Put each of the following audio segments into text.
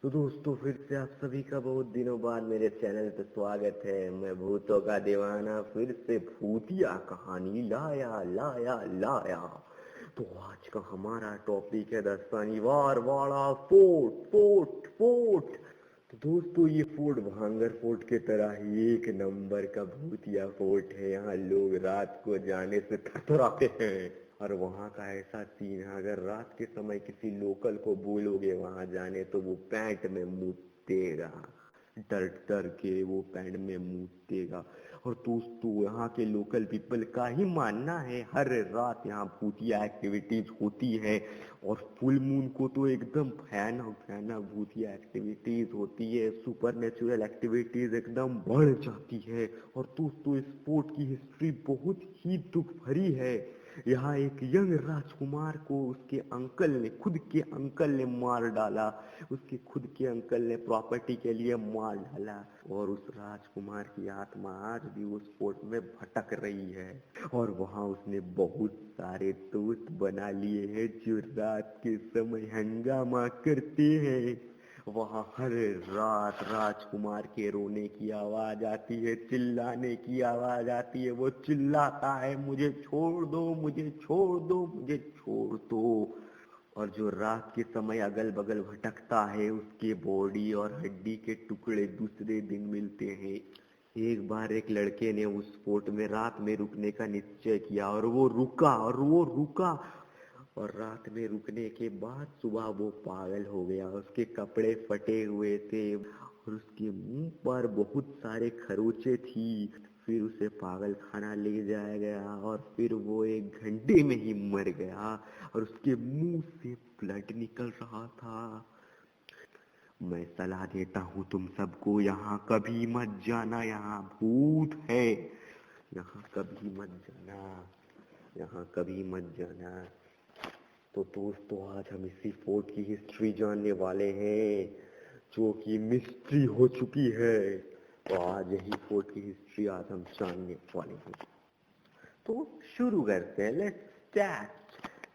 तो दोस्तों फिर से आप सभी का बहुत दिनों बाद मेरे चैनल पे स्वागत है। मैं भूतों का दीवाना फिर से भूतिया कहानी लाया लाया लाया। तो आज का हमारा टॉपिक है शनिवार वाला फोर्ट फोर्ट फोर्ट। तो दोस्तों ये फोर्ट भांगर फोर्ट के तरह ही एक नंबर का भूतिया फोर्ट है। यहाँ लोग रात को जाने से कतराते हैं और वहाँ का ऐसा सीन है, अगर रात के समय किसी लोकल को बोलोगे वहाँ जाने तो वो पैंट में मुतेगा, डर डर के वो पैंट में मुतेगा। और दोस्तों यहाँ के लोकल पीपल का ही मानना है हर रात यहाँ भूतिया एक्टिविटीज होती है और फुल मून को तो एकदम भयानक भयानक भूतिया एक्टिविटीज होती है, सुपर नेचुरल एक्टिविटीज एकदम बढ़ जाती है। और दोस्तों इस स्पोर्ट की हिस्ट्री बहुत ही दुख भरी है। यहाँ एक यंग राजकुमार को उसके अंकल ने, खुद के अंकल ने मार डाला। उसके खुद के अंकल ने प्रॉपर्टी के लिए मार डाला और उस राजकुमार की आत्मा आज भी उस फोर्ट में भटक रही है। और वहाँ उसने बहुत सारे दोस्त बना लिए हैं जो रात के समय हंगामा करते हैं। वहाँ हर रात राजकुमार के रोने की आवाज आती है, चिल्लाने की आवाज आती है। वो चिल्लाता है, मुझे छोड़ दो, मुझे छोड़ दो, मुझे छोड़ दो। और जो रात के समय अगल बगल भटकता है उसके बॉडी और हड्डी के टुकड़े दूसरे दिन मिलते हैं। एक बार एक लड़के ने उस फोर्ट में रात में रुकने का निश्चय किया और वो रुका और रात में रुकने के बाद सुबह वो पागल हो गया। उसके कपड़े फटे हुए थे और उसके मुंह पर बहुत सारे खरोंचे थी। फिर उसे पागल खाना ले जाया गया और फिर वो 1 घंटे में ही मर गया और उसके मुंह से ब्लड निकल रहा था। मैं सलाह देता हूँ तुम सबको, यहाँ कभी मत जाना, यहाँ भूत है। यहाँ कभी मत जाना, यहाँ कभी मत जाना। तो दोस्तों आज हम इसी फोर्ट की हिस्ट्री जानने वाले हैं जो कि मिस्ट्री हो चुकी है। तो आज यही फोर्ट की हिस्ट्री आज हम जानने वाले हैं। तो शुरू करते हैं, लेट्स स्टार्ट।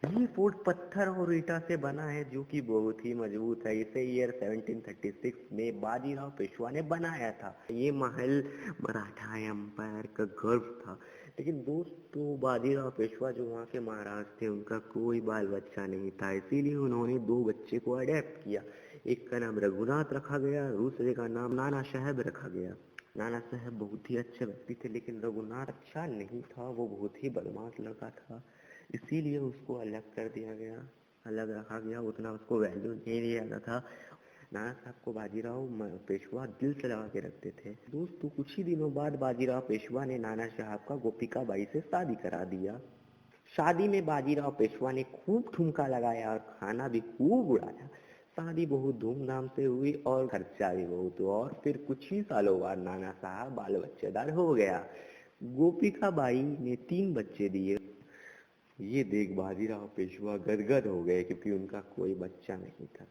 ये फोर्ट पत्थर और ईटा से बना है जो कि बहुत ही मजबूत है। इसे ईयर 1736 में बाजीराव पेशवा ने बनाया था। ये महल मराठा एम्पायर का गर्व था। लेकिन दोस्तों बाजीराव पेशवा जो वहाँ के महाराज थे उनका कोई बाल बच्चा नहीं था, इसीलिए उन्होंने 2 बच्चे को अडेप्ट किया। एक का नाम रघुनाथ रखा गया, दूसरे का नाम नाना साहब रखा गया। नाना साहब बहुत ही अच्छे व्यक्ति थे लेकिन रघुनाथ अच्छा नहीं था, वो बहुत ही बदमाश लड़का था, इसीलिए उसको अलग कर दिया गया, अलग रखा गया। उतना उसको वैल्यू नहीं दिया जाता था। नाना साहब को बाजीराव पेशवा दिल से लगा के रखते थे। दोस्तों कुछ ही दिनों बाद बाजीराव पेशवा ने नाना साहब का गोपिका बाई से शादी करा दिया। शादी में बाजीराव पेशवा ने खूब ठुमका लगाया और खाना भी खूब उड़ाया। शादी बहुत धूमधाम से हुई और खर्चा भी बहुत हुआ और फिर कुछ ही सालों बाद नाना साहब बाल बच्चेदार हो गया। गोपिका बाई ने 3 बच्चे दिए। ये देख बाजीराव पेशवा गदगद हो गए क्योंकि उनका कोई बच्चा नहीं था।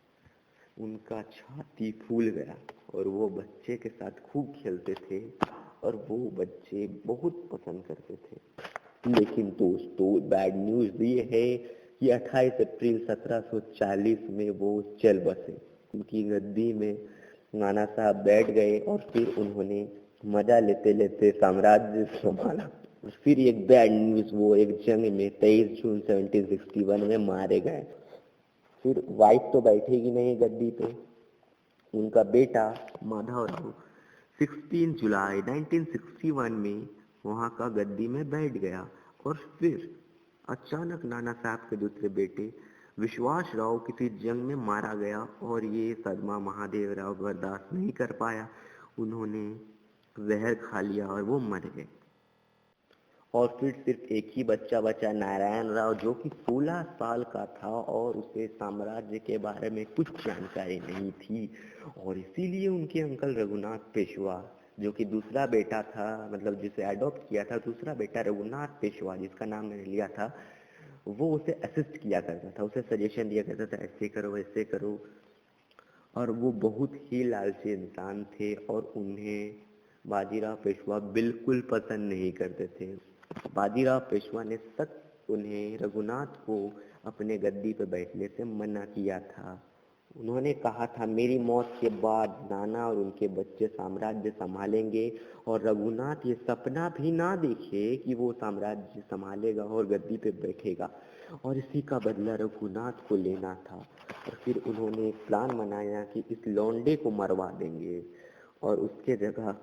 उनका छाती फूल गया और वो बच्चे के साथ खूब खेलते थे और वो बच्चे बहुत पसंद करते थे। लेकिन दोस्तों बैड न्यूज ये है कि 28 अप्रैल 1740 में वो चल बसे। उनकी गद्दी में नाना साहब बैठ गए और फिर उन्होंने मजा लेते लेते साम्राज्य संभाला। फिर एक बैड न्यूज, वो एक जंग में 23 जून 1761 में मारे गए। फिर वाइफ तो बैठेगी नहीं गद्दी पे, उनका बेटा माधवराव 16 जुलाई 1961 में वहां का गद्दी में बैठ गया। और फिर अचानक नाना साहब के दूसरे बेटे विश्वास राव किसी जंग में मारा गया और ये सदमा महादेव राव बर्दाश्त नहीं कर पाया, उन्होंने जहर खा लिया और वो मर गए। और फिर सिर्फ एक ही बच्चा बचा, नारायण राव, जो कि 16 साल का था और उसे साम्राज्य के बारे में कुछ जानकारी नहीं थी। और इसीलिए उनके अंकल रघुनाथ पेशवा जो कि दूसरा बेटा था, मतलब जिसे अडॉप्ट किया था, दूसरा बेटा रघुनाथ पेशवा जिसका नाम मैंने लिया था, वो उसे असिस्ट किया करता था, उसे सजेशन दिया करता था ऐसे करो ऐसे करो। और वो बहुत ही लालची इंसान थे और उन्हें बाजीराव पेशवा बिल्कुल पसंद नहीं करते थे। बाजीराव पेशवा ने सख्त उन्हें रघुनाथ को अपने गद्दी पर बैठने से मना किया था। उन्होंने कहा था मेरी मौत के बाद नाना और उनके बच्चे साम्राज्य संभालेंगे, और रघुनाथ ये सपना भी ना देखे कि वो साम्राज्य संभालेगा और गद्दी पे बैठेगा, और इसी का बदला रघुनाथ को लेना था। और फिर उन्होंने एक प्लान बनाया कि इस लौंडे को मरवा देंगे और उसके जगह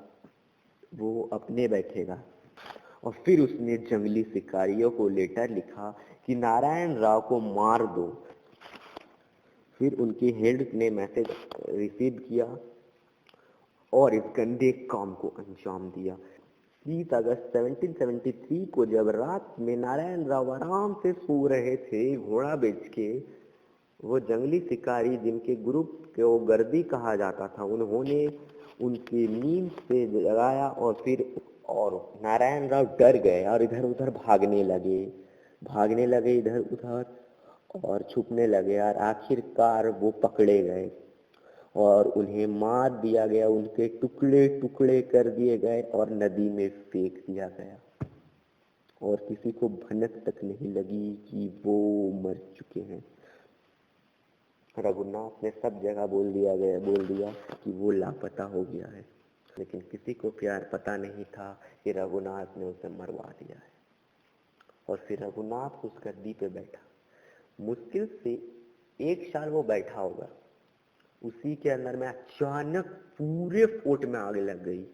वो अपने बैठेगा। और फिर उसने जंगली शिकारियों को लेटर लिखा कि नारायण राव को मार दो। फिर उनके हेड ने मैसेज रिसीव किया और इस गंदे काम को अंजाम दिया। 30 अगस्त 1773 को जब रात में नारायण राव आराम से सो रहे थे घोड़ा बेच के, वो जंगली शिकारी जिनके ग्रुप को गर्दी कहा जाता था, उन्होंने उनकी नींद से जगाया और नारायण राव डर गए और इधर उधर भागने लगे इधर उधर और छुपने लगे, और आखिरकार वो पकड़े गए और उन्हें मार दिया गया, उनके टुकड़े टुकड़े कर दिए गए और नदी में फेंक दिया गया। और किसी को भनक तक नहीं लगी कि वो मर चुके हैं। रघुनाथ ने सब जगह बोल दिया कि वो लापता हो गया है, लेकिन किसी को प्यार पता नहीं था कि रघुनाथ ने उसे मरवा दिया है। और फिर रघुनाथ उस गद्दी पे बैठा, मुश्किल से 1 साल वो बैठा होगा। उसी के अंदर में अचानक पूरे फोर्ट में आग लग गई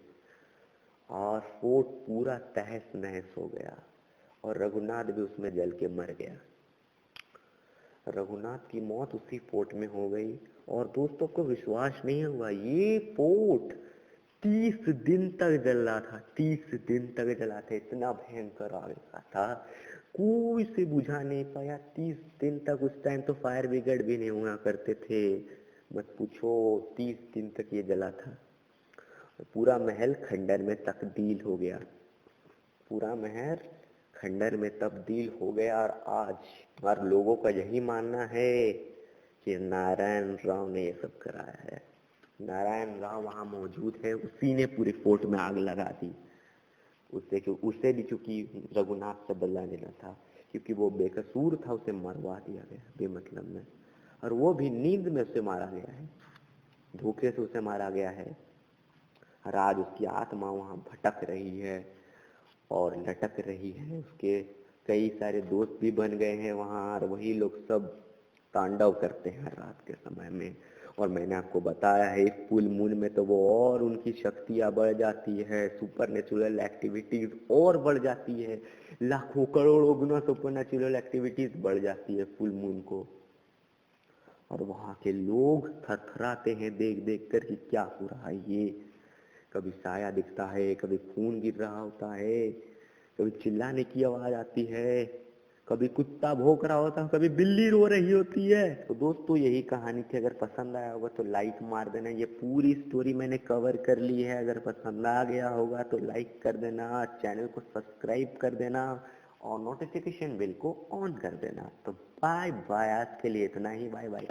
और फोर्ट पूरा तहस नहस हो गया और रघुनाथ भी उसमें जल के मर गया। रघुनाथ की मौत उसी फोर्ट में हो गई और दोस्तों को विश्वास नहीं हुआ, ये फोर्ट 30 दिन तक जल रहा था। 30 दिन तक जला था, इतना भयंकर आग लगा था, कोई से बुझा नहीं पाया। 30 दिन तक, उस टाइम तो फायर ब्रिगेड भी नहीं हुआ करते थे, मत पूछो, 30 दिन तक ये जला था। पूरा महल खंडर में तब्दील हो गया, पूरा महल खंडर में तब्दील हो गया। और लोगों का यही मानना है कि नारायण राव ने ये सब कराया है। नारायण राव वहां मौजूद है, उसी ने पूरे फोर्ट में आग लगा दी। उसे भी चूंकि रघुनाथ से बदला लेना था, क्योंकि वो बेकसूर था, उसे मरवा दिया गया बेमतलब में। और वो भी नींद में उसे मारा गया है, धोखे से उसे मारा गया है। और आज उसकी आत्मा वहां भटक रही है और लटक रही है। उसके कई सारे दोस्त भी बन गए हैं वहां, और वही लोग सब तांडव करते हैं रात के समय में। और मैंने आपको बताया है इस फुल मून में तो वो और उनकी शक्तियां बढ़ जाती है, सुपर नेचुरल एक्टिविटीज और बढ़ जाती है, लाखों करोड़ों गुना सुपर नेचुरल एक्टिविटीज बढ़ जाती है फुल मून को। और वहां के लोग थरथराते हैं देख देख कर कि क्या हो रहा है ये। कभी साया दिखता है, कभी खून गिर रहा होता है, कभी चिल्लाने की आवाज आती है, कभी कुत्ता भौंक रहा होता है, कभी बिल्ली रो रही होती है। तो दोस्तों यही कहानी थी। अगर पसंद आया होगा तो लाइक मार देना। ये पूरी स्टोरी मैंने कवर कर ली है। अगर पसंद आ गया होगा तो लाइक कर देना, चैनल को सब्सक्राइब कर देना और नोटिफिकेशन बिल को ऑन कर देना। तो बाय बाय, आज के लिए इतना ही, बाय बाय।